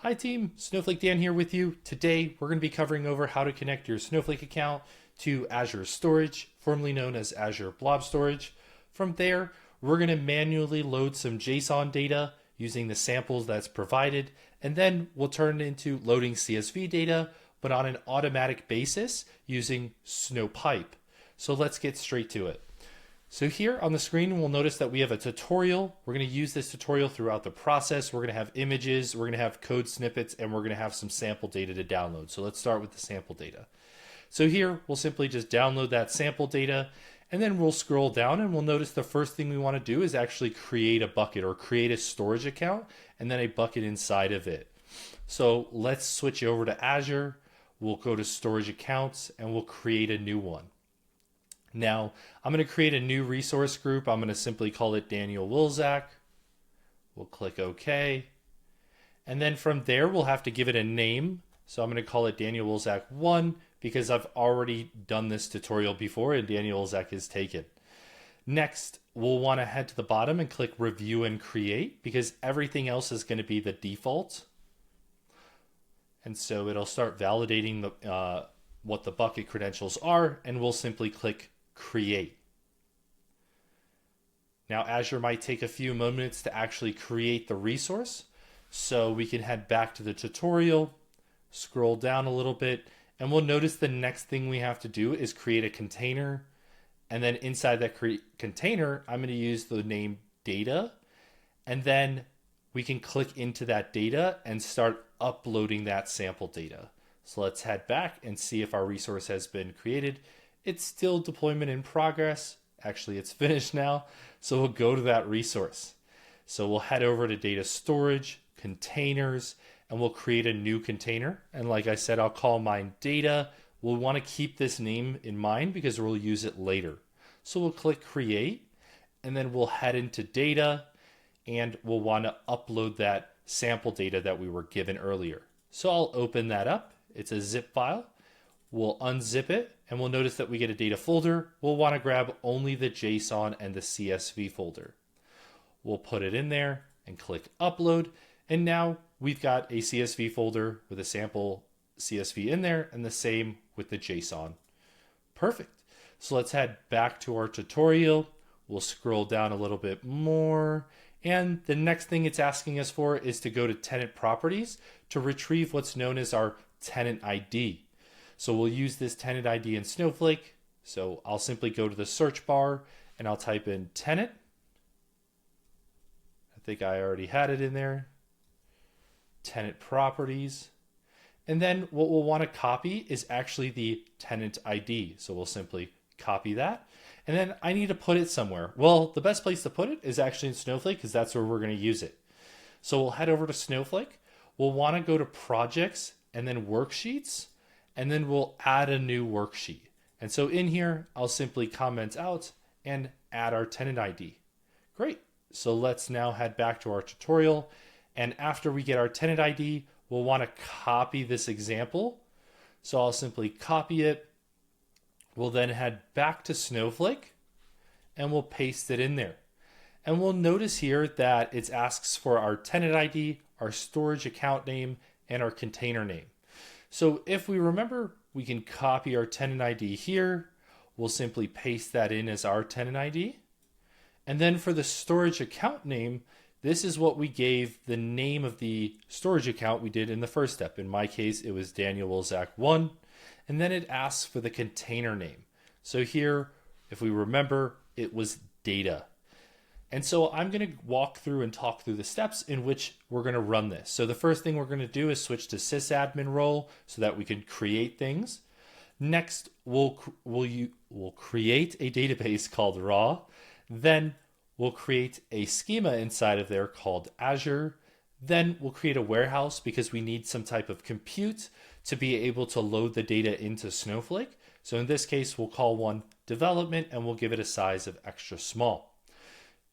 Hi team, Snowflake Dan here with you. Today we're going to be covering over how to connect your Snowflake account to Azure Storage, formerly known as Azure Blob Storage. From there, we're going to manually load some JSON data using the samples that's provided, and then we'll turn it into loading CSV data, but on an automatic basis using Snowpipe. So let's get straight to it. So here on the screen, we'll notice that we have a tutorial. We're going to use this tutorial throughout the process. We're going to have images, we're going to have code snippets, and we're going to have some sample data to download. So let's start with the sample data. So here, we'll simply just download that sample data, and then we'll scroll down and we'll notice the first thing we want to do is actually create a bucket or create a storage account and then a bucket inside of it. So let's switch over to Azure. We'll go to storage accounts and we'll create a new one. Now, I'm going to create a new resource group. I'm going to simply call it Daniel Wilczak. We'll click OK. And then from there, we'll have to give it a name. So I'm going to call it Daniel Wilczak 1 because I've already done this tutorial before and Daniel Wilczak is taken. Next, we'll want to head to the bottom and click Review and Create because everything else is going to be the default. And so it'll start validating what the bucket credentials are, and we'll simply click Create. Now Azure might take a few moments to actually create the resource, so we can head back to the tutorial, scroll down a little bit, and we'll notice the next thing we have to do is create a container, and then inside that container I'm going to use the name data, and then we can click into that data and start uploading that sample data. So let's head back and see if our resource has been created. It's still deployment in progress. Actually, it's finished now. So we'll go to that resource. So we'll head over to data storage, containers, and we'll create a new container. And like I said, I'll call mine data. We'll want to keep this name in mind because we'll use it later. So we'll click create, and then we'll head into data, and we'll want to upload that sample data that we were given earlier. So I'll open that up. It's a zip file. We'll unzip it and we'll notice that we get a data folder. We'll want to grab only the JSON and the CSV folder. We'll put it in there and click upload. And now we've got a CSV folder with a sample CSV in there and the same with the JSON. Perfect. So let's head back to our tutorial. We'll scroll down a little bit more. And the next thing it's asking us for is to go to tenant properties to retrieve what's known as our tenant ID. So we'll use this tenant ID in Snowflake. So I'll simply go to the search bar and I'll type in tenant. I think I already had it in there. Tenant properties. And then what we'll want to copy is actually the tenant ID. So we'll simply copy that. And then I need to put it somewhere. Well, the best place to put it is actually in Snowflake because that's where we're going to use it. So we'll head over to Snowflake. We'll want to go to projects and then worksheets, and then we'll add a new worksheet. And so in here, I'll simply comment out and add our tenant ID. Great. So let's now head back to our tutorial. And after we get our tenant ID, we'll want to copy this example. So I'll simply copy it. We'll then head back to Snowflake and we'll paste it in there. And we'll notice here that it asks for our tenant ID, our storage account name, and our container name. So if we remember, we can copy our tenant ID here. We'll simply paste that in as our tenant ID. And then for the storage account name, this is what we gave the name of the storage account we did in the first step. In my case, it was Daniel Wilczak 1. And then it asks for the container name. So here, if we remember, it was data. And so I'm going to walk through and talk through the steps in which we're going to run this. So the first thing we're going to do is switch to sysadmin role so that we can create things. Next, we'll create a database called raw. Then we'll create a schema inside of there called Azure. Then we'll create a warehouse because we need some type of compute to be able to load the data into Snowflake. So in this case, we'll call one development and we'll give it a size of extra small.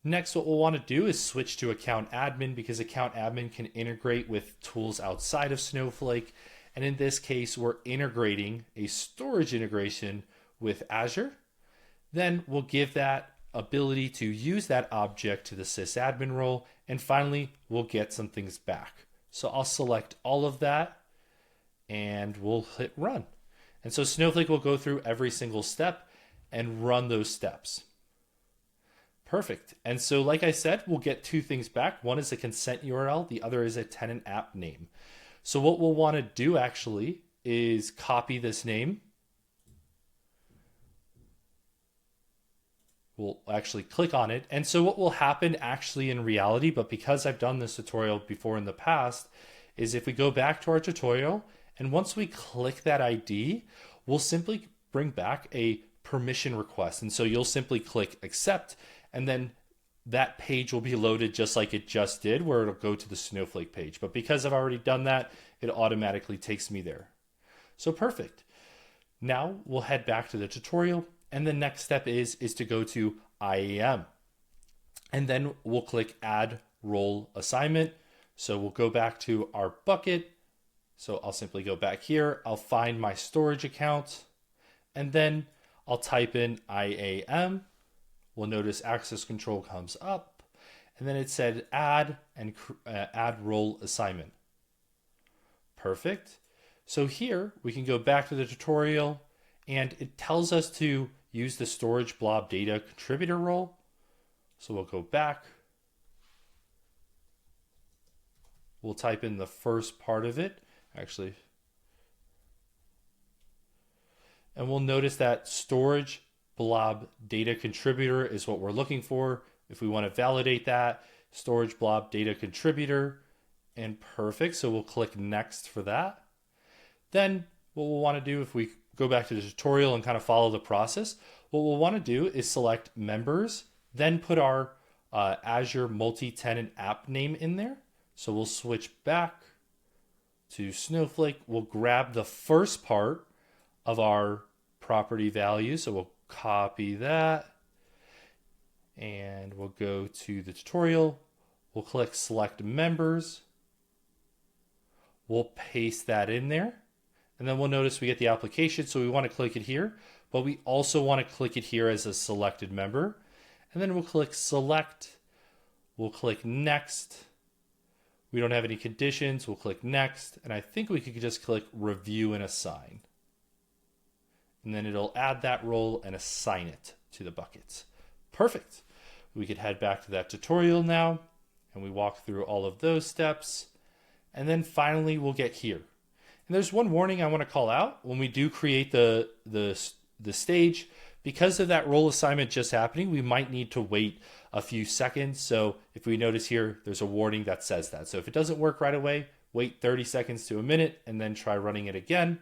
Next, what we'll want to do is switch to account admin because account admin can integrate with tools outside of Snowflake. And in this case, we're integrating a storage integration with Azure. Then we'll give that ability to use that object to the sysadmin role. And finally, we'll get some things back. So I'll select all of that and we'll hit run. And so Snowflake will go through every single step and run those steps. Perfect. And so like I said, we'll get two things back. One is a consent URL. The other is a tenant app name. So what we'll want to do actually is copy this name. We'll actually click on it. And so what will happen actually in reality, but because I've done this tutorial before in the past, is if we go back to our tutorial and once we click that ID, we'll simply bring back a permission request. And so you'll simply click accept, and then that page will be loaded just like it just did, where it'll go to the Snowflake page. But because I've already done that, it automatically takes me there. So perfect. Now we'll head back to the tutorial, and the next step is to go to IAM. And then we'll click add role assignment. So we'll go back to our bucket. So I'll simply go back here. I'll find my storage account, and then I'll type in IAM. We'll notice access control comes up, and then it said add and add role assignment. Perfect. So here we can go back to the tutorial, and it tells us to use the storage blob data contributor role. So we'll go back. We'll type in the first part of it, actually. And we'll notice that storage blob data contributor is what we're looking for. If we want to validate that, storage blob data contributor, and perfect. So we'll click next for that. Then what we'll want to do, if we go back to the tutorial and kind of follow the process, what we'll want to do is select members, then put our Azure multi-tenant app name in there. So we'll switch back to Snowflake. We'll grab the first part of our property value. So we'll copy that, and we'll go to the tutorial. We'll click select members. We'll paste that in there, and then we'll notice we get the application. So we want to click it here, but we also want to click it here as a selected member. And then we'll click select. We'll click next. We don't have any conditions. We'll click next, and I think we could just click review and assign. And then it'll add that role and assign it to the buckets. Perfect. We could head back to that tutorial now, and we walk through all of those steps. And then finally, we'll get here. And there's one warning I want to call out. When we do create the stage, because of that role assignment just happening, we might need to wait a few seconds. So if we notice here, there's a warning that says that. So if it doesn't work right away, wait 30 seconds to a minute and then try running it again.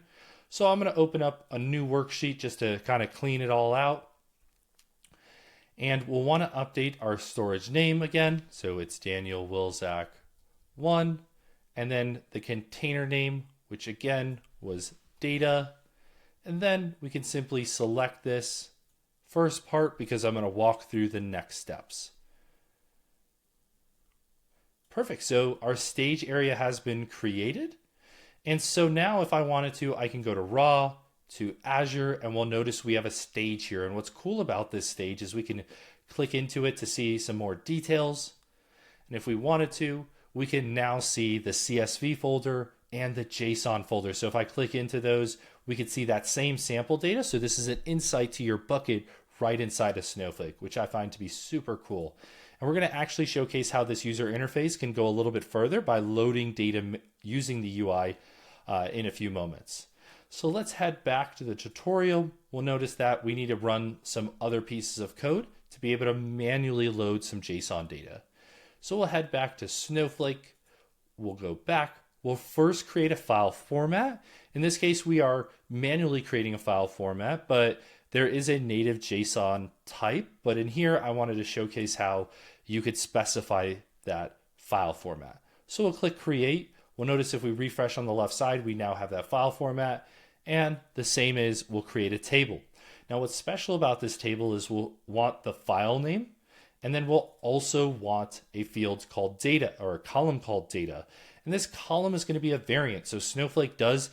So I'm going to open up a new worksheet just to kind of clean it all out. And we'll want to update our storage name again. So it's Daniel Wilczak 1. And then the container name, which again was data. And then we can simply select this first part because I'm going to walk through the next steps. Perfect. So our stage area has been created. And so now if I wanted to, I can go to raw, to Azure, and we'll notice we have a stage here. And what's cool about this stage is we can click into it to see some more details. And if we wanted to, we can now see the CSV folder and the JSON folder. So if I click into those, we can see that same sample data. So this is an insight to your bucket right inside of Snowflake, which I find to be super cool. And we're going to actually showcase how this user interface can go a little bit further by loading data using the UI in a few moments. So let's head back to the tutorial. We'll notice that we need to run some other pieces of code to be able to manually load some JSON data. So we'll head back to Snowflake. We'll go back. We'll first create a file format. In this case, we are manually creating a file format, but there is a native JSON type. But in here, I wanted to showcase how you could specify that file format. So we'll click create. We'll notice if we refresh on the left side, we now have that file format. And the same is we'll create a table. Now what's special about this table is we'll want the file name, and then we'll also want a field called data, or a column called data. And this column is going to be a variant. So Snowflake does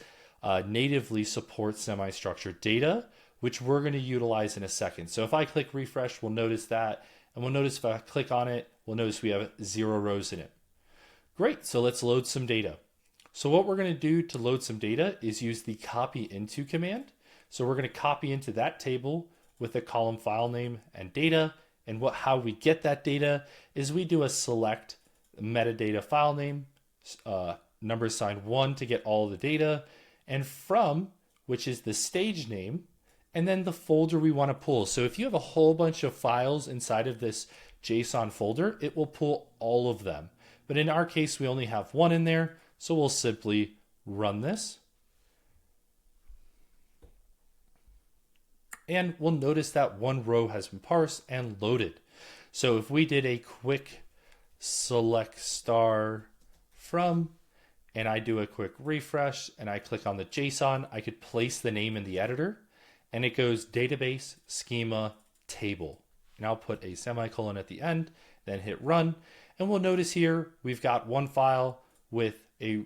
natively support semi-structured data, which we're going to utilize in a second. So if I click refresh, we'll notice that. And we'll notice if I click on it, we'll notice we have 0 rows in it. Great, so let's load some data. So what we're going to do to load some data is use the copy into command. So we're going to copy into that table with the column file name and data. And how we get that data is we do a select metadata file name, number sign 1 to get all the data, and from, which is the stage name, and then the folder we want to pull. So if you have a whole bunch of files inside of this JSON folder, it will pull all of them. But in our case, we only have one in there, so we'll simply run this. And we'll notice that one row has been parsed and loaded. So if we did a quick select star from, and I do a quick refresh and I click on the JSON, I could place the name in the editor and it goes database schema table. And I'll put a semicolon at the end, then hit run. And we'll notice here, we've got one file with a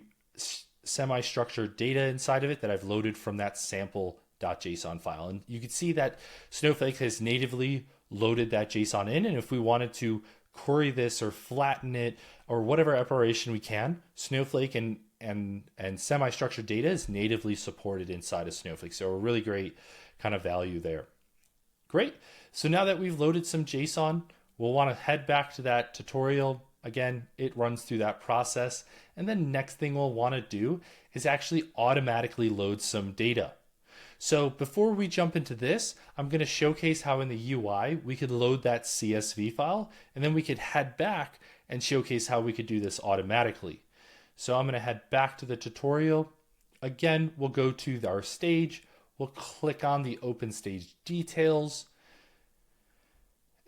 semi-structured data inside of it that I've loaded from that sample.json file. And you can see that Snowflake has natively loaded that JSON in. And if we wanted to query this or flatten it or whatever operation we can, Snowflake and semi-structured data is natively supported inside of Snowflake. So a really great kind of value there. Great. So now that we've loaded some JSON, we'll want to head back to that tutorial. Again, it runs through that process. And then next thing we'll want to do is actually automatically load some data. So before we jump into this, I'm going to showcase how in the UI we could load that CSV file, and then we could head back and showcase how we could do this automatically. So I'm going to head back to the tutorial. Again, we'll go to our stage. We'll click on the open stage details,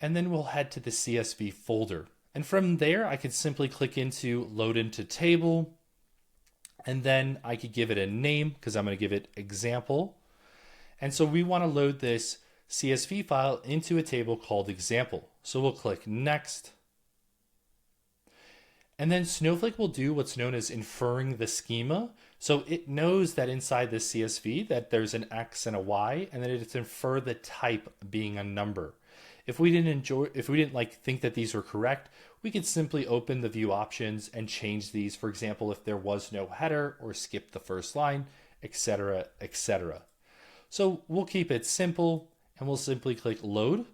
and then we'll head to the CSV folder. And from there, I could simply click into load into table, and then I could give it a name because I'm going to give it example. And so we want to load this CSV file into a table called example. So we'll click next. And then Snowflake will do what's known as inferring the schema. So it knows that inside the CSV that there's an X and a Y, and then it's infer the type being a number. If we didn't think that these were correct, we could simply open the view options and change these. For example, if there was no header or skip the first line, etc., etc. So we'll keep it simple and we'll simply click load.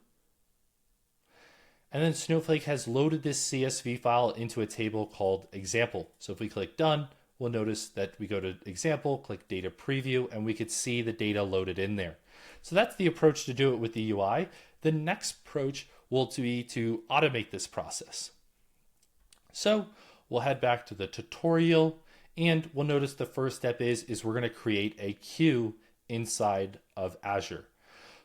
And then Snowflake has loaded this CSV file into a table called example. So if we click done, we'll notice that we go to example, click data preview, and we could see the data loaded in there. So that's the approach to do it with the UI. The next approach will be to automate this process. So we'll head back to the tutorial, and we'll notice the first step is we're going to create a queue inside of Azure.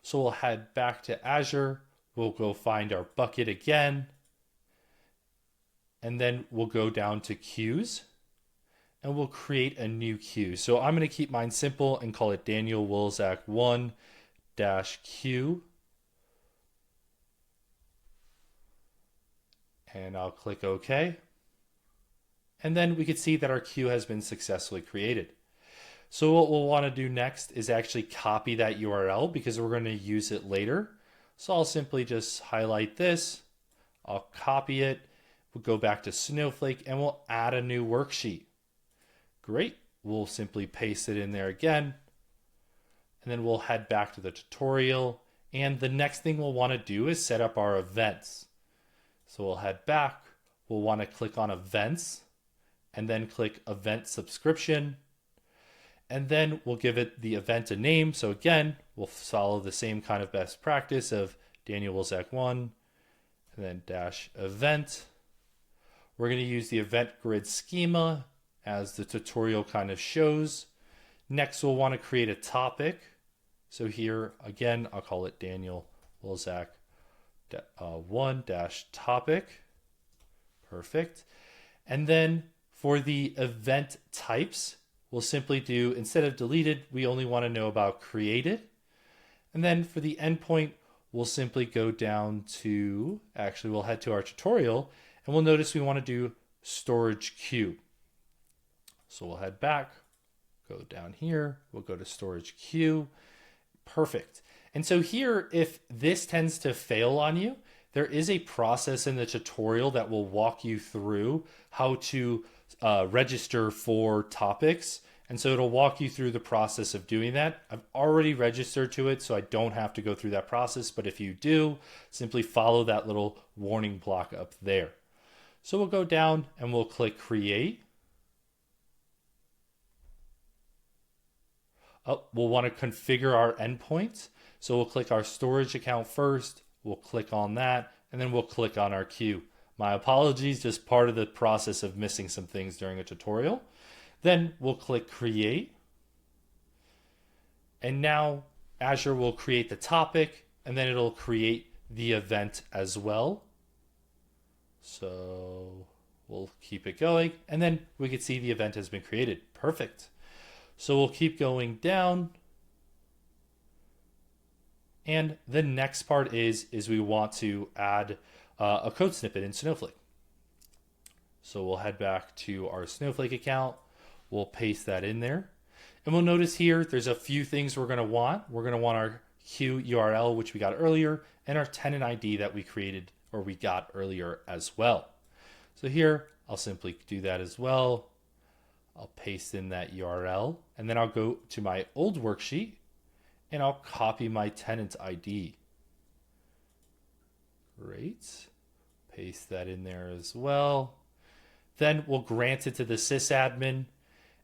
So we'll head back to Azure. We'll go find our bucket again, and then we'll go down to queues, and we'll create a new queue. So I'm going to keep mine simple and call it Daniel Wilczak 1-queue. And I'll click OK. And then we can see that our queue has been successfully created. So what we'll want to do next is actually copy that URL because we're going to use it later. So I'll simply just highlight this. I'll copy it. We'll go back to Snowflake and we'll add a new worksheet. Great. We'll simply paste it in there again. And then we'll head back to the tutorial. And the next thing we'll want to do is set up our events. So we'll head back. We'll want to click on events and then click event subscription. And then we'll give it the event a name. So again, we'll follow the same kind of best practice of Daniel Wilczak 1 and then dash event. We're going to use the event grid schema as the tutorial kind of shows. Next, we'll want to create a topic. So here, again, I'll call it Daniel Wilczak 1-topic. Perfect. And then for the event types, we'll simply do, instead of deleted, we only want to know about created. And then for the endpoint, we'll simply go down to, actually we'll head to our tutorial and we'll notice we want to do storage queue. So we'll head back, go down here, we'll go to storage queue. Perfect. And so here, if this tends to fail on you, there is a process in the tutorial that will walk you through how to register for topics. And so it'll walk you through the process of doing that. I've already registered to it, so I don't have to go through that process. But if you do, simply follow that little warning block up there. So we'll go down and we'll click create. Oh, we'll want to configure our endpoints. So we'll click our storage account first. We'll click on that, and then we'll click on our queue. My apologies, just part of the process of missing some things during a tutorial. Then we'll click create. And now Azure will create the topic, and then it'll create the event as well. So we'll keep it going, and then we can see the event has been created. Perfect. So we'll keep going down. And the next part is we want to add a code snippet in Snowflake. So we'll head back to our Snowflake account. We'll paste that in there. And we'll notice here, there's a few things we're going to want. We're going to want our queue URL, which we got earlier, and our tenant ID that we created or we got earlier as well. So here, I'll simply do that as well. I'll paste in that URL, and then I'll go to my old worksheet and I'll copy my tenant ID. Great. Paste that in there as well. Then we'll grant it to the sysadmin,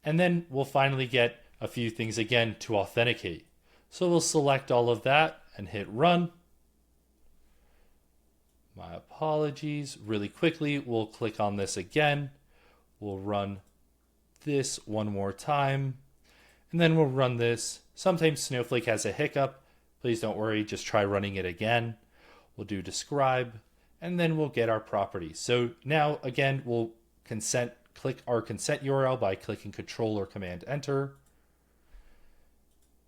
and then we'll finally get a few things again to authenticate. So we'll select all of that and hit run. My apologies. Really quickly, we'll click on this again. We'll run this one more time, and then we'll run this. Sometimes Snowflake has a hiccup. Please don't worry, just try running it again. We'll do describe, and then we'll get our properties. So now again, we'll click our consent URL by clicking Control or Command Enter.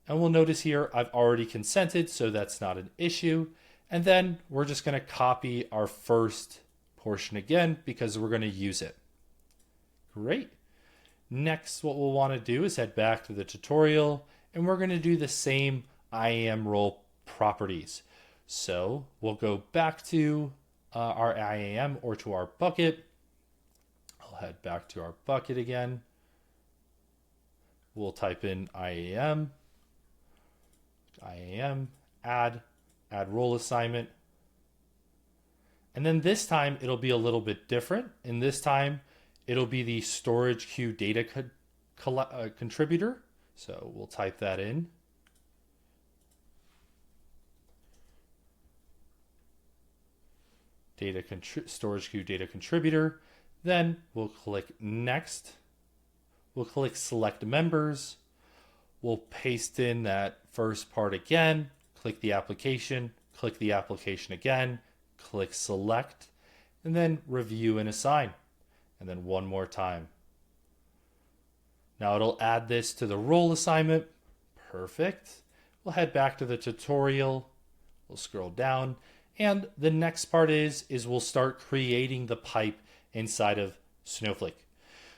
And we'll notice here I've already consented, so that's not an issue. And then we're just going to copy our first portion again because we're going to use it. Great. Next, what we'll want to do is head back to the tutorial, and we're going to do the same IAM role properties. So we'll go back to our IAM or to our bucket. I'll head back to our bucket again. We'll type in IAM, add role assignment. And then this time it'll be a little bit different. And this time it'll be the storage queue data contributor. So we'll type that in. Storage queue data contributor. Then we'll click next. We'll click select members. We'll paste in that first part again. Click the application again, click select, and then review and assign. And then one more time. Now it'll add this to the role assignment. Perfect. We'll head back to the tutorial. We'll scroll down. And the next part is we'll start creating the pipe inside of Snowflake.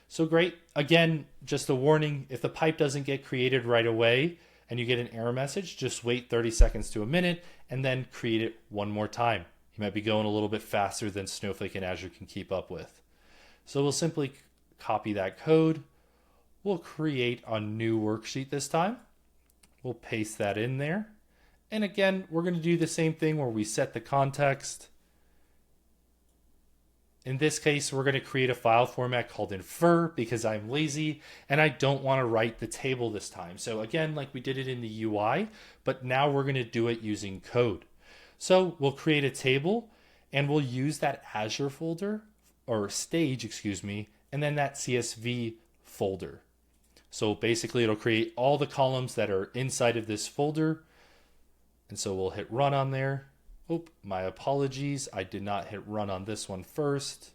So great. Again, just a warning, if the pipe doesn't get created right away and you get an error message, just wait 30 seconds to a minute and then create it one more time. You might be going a little bit faster than Snowflake and Azure can keep up with. So we'll simply copy that code. We'll create a new worksheet this time. We'll paste that in there. And again, we're going to do the same thing where we set the context. In this case, we're going to create a file format called infer because I'm lazy and I don't want to write the table this time. So again, like we did it in the UI, but now we're going to do it using code. So we'll create a table and we'll use that Azure folder or stage, and then that CSV folder. So basically it'll create all the columns that are inside of this folder. And so we'll hit run on there. Oh, my apologies. I did not hit run on this one first.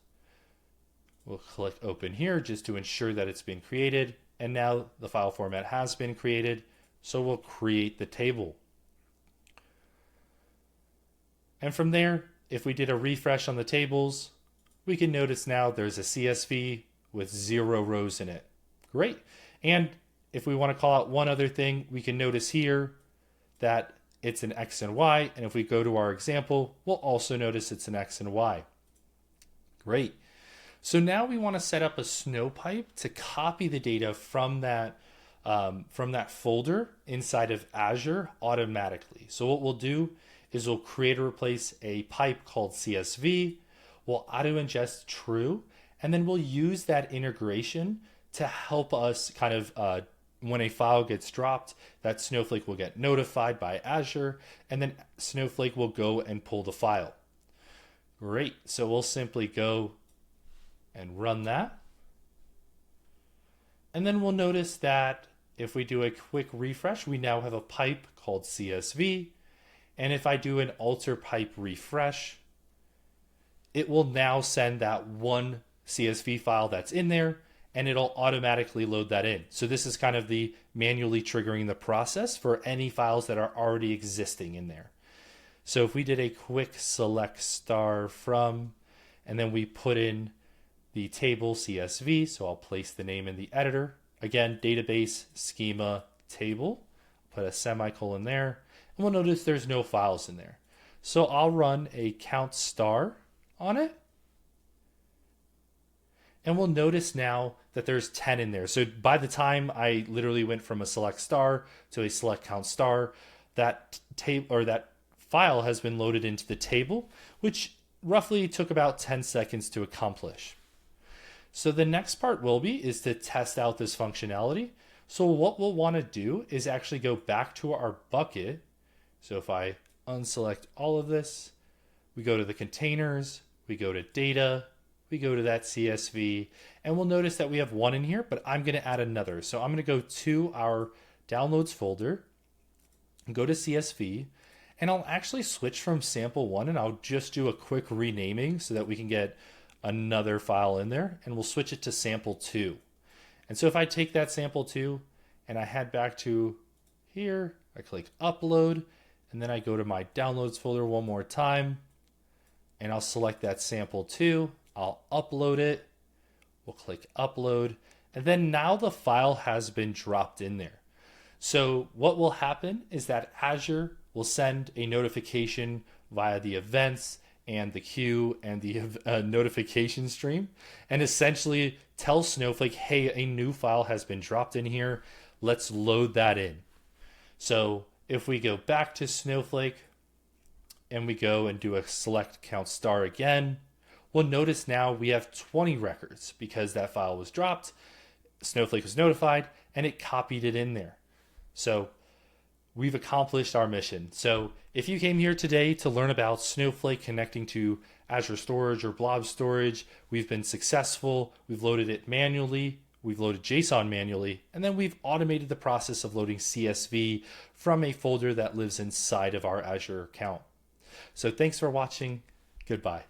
We'll click open here just to ensure that it's been created. And now the file format has been created. So we'll create the table. And from there, if we did a refresh on the tables, we can notice now there's a CSV with 0 rows in it. Great. And if we want to call out one other thing, we can notice here that it's an X and Y. And if we go to our example, we'll also notice it's an X and Y. Great. So now we want to set up a Snowpipe to copy the data from that folder inside of Azure automatically. So what we'll do is we'll create or replace a pipe called CSV. We'll auto ingest true, and then we'll use that integration to help us kind of when a file gets dropped, that Snowflake will get notified by Azure, and then Snowflake will go and pull the file. Great. So we'll simply go and run that. And then we'll notice that if we do a quick refresh, we now have a pipe called CSV. And if I do an alter pipe refresh, it will now send that one CSV file that's in there, and it'll automatically load that in. So this is kind of the manually triggering the process for any files that are already existing in there. So if we did a quick select star from, and then we put in the table CSV, so I'll place the name in the editor. Again, database, schema, table, put a semicolon there, and we'll notice there's no files in there. So I'll run a count star on it, and we'll notice now that there's 10 in there. So by the time I literally went from a select star to a select count star, that table or that file has been loaded into the table, which roughly took about 10 seconds to accomplish. So the next part is to test out this functionality. So what we'll want to do is actually go back to our bucket. So if I unselect all of this, we go to the containers, we go to data, we go to that CSV, and we'll notice that we have one in here, but I'm going to add another. So I'm going to go to our downloads folder, go to CSV, and I'll actually switch from sample one, and I'll just do a quick renaming so that we can get another file in there, and we'll switch it to sample two. And so if I take that sample two and I head back to here, I click upload, and then I go to my downloads folder one more time, and I'll select that sample two. I'll upload it. We'll click upload, and then now the file has been dropped in there. So what will happen is that Azure will send a notification via the events and the queue and the notification stream, and essentially tell Snowflake, hey, a new file has been dropped in here. Let's load that in. So if we go back to Snowflake and we go and do a select count star again, we'll notice now we have 20 records because that file was dropped, Snowflake was notified, and it copied it in there. So we've accomplished our mission. So if you came here today to learn about Snowflake connecting to Azure Storage or Blob Storage, we've been successful. We've loaded it manually. We've loaded JSON manually, and then we've automated the process of loading CSV from a folder that lives inside of our Azure account. So thanks for watching. Goodbye.